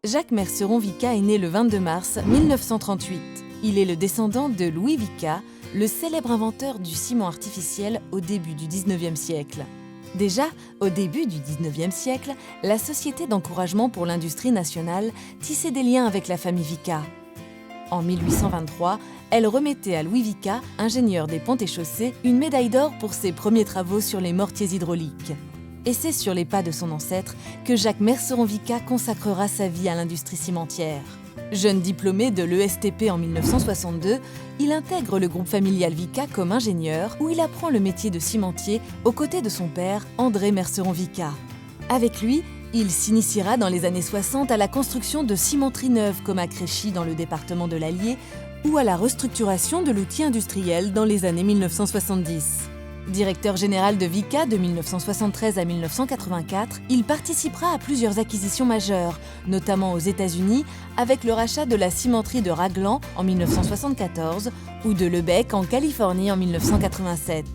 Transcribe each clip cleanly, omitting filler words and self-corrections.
Jacques Merceron Vicat est né le 22 mars 1938. Il est le descendant de Louis Vicat, le célèbre inventeur du ciment artificiel au début du 19e siècle. Déjà, au début du 19e siècle, la Société d'encouragement pour l'industrie nationale tissait des liens avec la famille Vicat. En 1823, elle remettait à Louis Vicat, ingénieur des ponts et chaussées, une médaille d'or pour ses premiers travaux sur les mortiers hydrauliques. Et c'est sur les pas de son ancêtre que Jacques Merceron Vicat consacrera sa vie à l'industrie cimentière. Jeune diplômé de l'ESTP en 1962, il intègre le groupe familial Vicat comme ingénieur où il apprend le métier de cimentier aux côtés de son père, André Merceron Vicat. Avec lui, il s'initiera dans les années 60 à la construction de cimenteries neuves comme à Créchy dans le département de l'Allier ou à la restructuration de l'outil industriel dans les années 1970. Directeur général de Vicat de 1973 à 1984, il participera à plusieurs acquisitions majeures, notamment aux États-Unis, avec le rachat de la cimenterie de Raglan en 1974 ou de Lebec en Californie en 1987.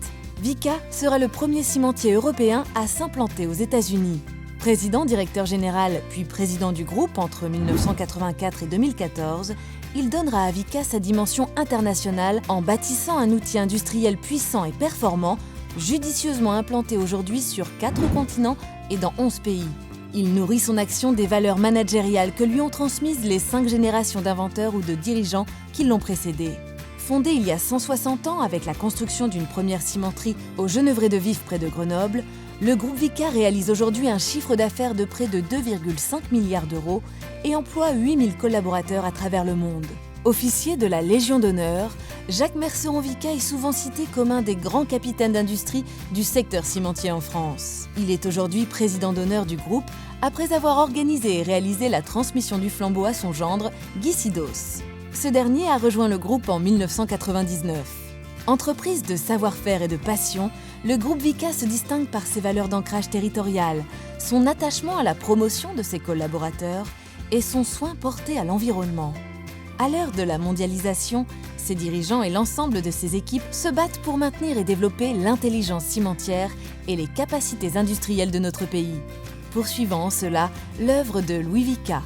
Vicat sera le premier cimentier européen à s'implanter aux États-Unis. Président directeur général puis président du groupe entre 1984 et 2014, il donnera à Vicat sa dimension internationale en bâtissant un outil industriel puissant et performant, judicieusement implanté aujourd'hui sur 4 continents et dans 11 pays. Il nourrit son action des valeurs managériales que lui ont transmises les 5 générations d'inventeurs ou de dirigeants qui l'ont précédé. Fondé il y a 160 ans avec la construction d'une première cimenterie au Genevrey-de-Vif près de Grenoble, le groupe Vicat réalise aujourd'hui un chiffre d'affaires de près de 2,5 milliards d'euros et emploie 8000 collaborateurs à travers le monde. Officier de la Légion d'honneur, Jacques Merceron Vicat est souvent cité comme un des grands capitaines d'industrie du secteur cimentier en France. Il est aujourd'hui président d'honneur du groupe après avoir organisé et réalisé la transmission du flambeau à son gendre, Guy Sidos. Ce dernier a rejoint le groupe en 1999. Entreprise de savoir-faire et de passion, le groupe Vicat se distingue par ses valeurs d'ancrage territorial, son attachement à la promotion de ses collaborateurs et son soin porté à l'environnement. À l'heure de la mondialisation, ses dirigeants et l'ensemble de ses équipes se battent pour maintenir et développer l'intelligence cimentière et les capacités industrielles de notre pays, poursuivant en cela l'œuvre de Louis Vicat.